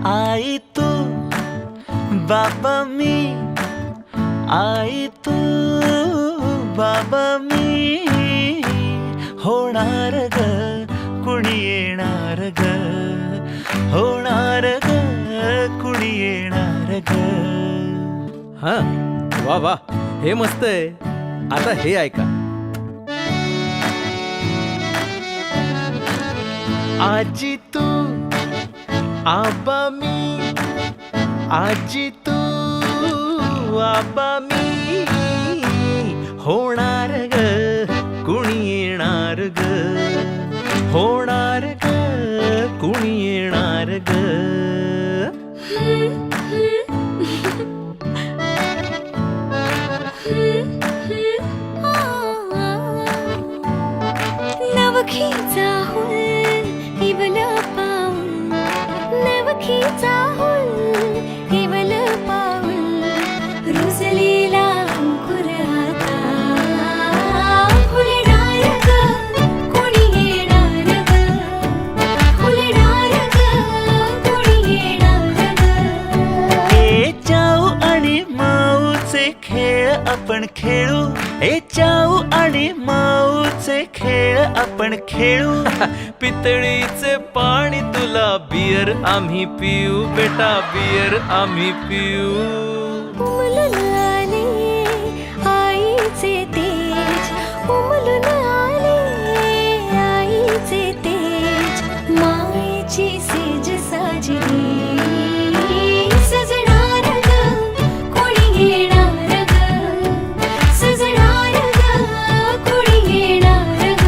आई तू बाबा मी, आई तू बाबा मी, होणार ग कुणी येणार ग, होणार ग कुणी येणार ग. हा वा वा, हे मस्त आहे. आता हे ऐका. आजी तू आबा मी, आजी तू आबा मी, होणार ग कुणी येणार ग, होणार ग कुणी येणार ग. नवखीचा हुल इवल पाऊल, नवखीचा हुल इवल पाऊल, रुजलेला अंकुर आता फुलणार ग कोणी येणार ग, फुलणार ग कोणी येणार ग. ए चाऊ आणि माऊचे खेळ आपण खेळू, ए चाऊ आणि माऊचे खेळ आपण खेळू. पितळीचे पाणी तुला, बियर आम्ही पिऊ बेटा, बियर आम्ही पिऊ. उमलून आले आईचे तेज, उमलून आले आईचे तेज, मायेची सेज साजली, सजणार ग कोणी येणार ग, सजणार ग कोणी येणार ग.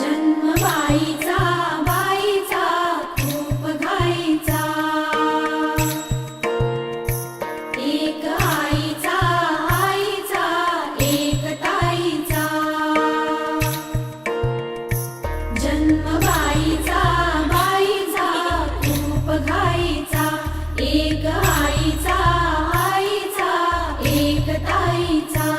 जन्म बाईचा बाईचा खूप घाईचा, एक आईचा आईचा एक ताईचा. जन्म बाईचा बाईचा खूप घाईचा, एक आईचा आईचा एक ताईचा.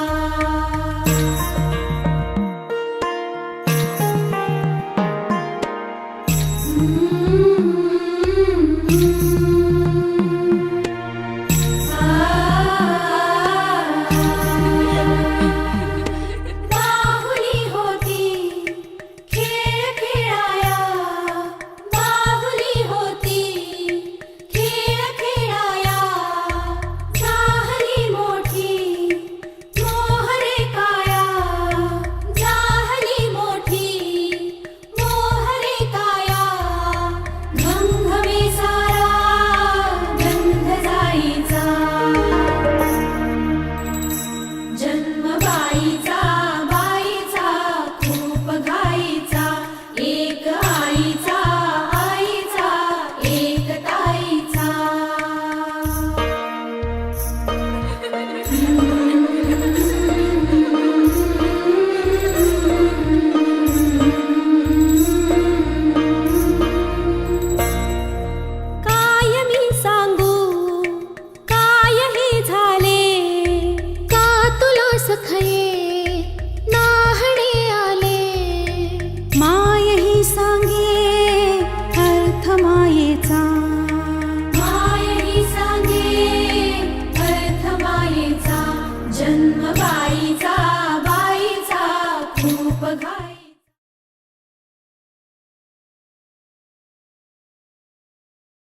आ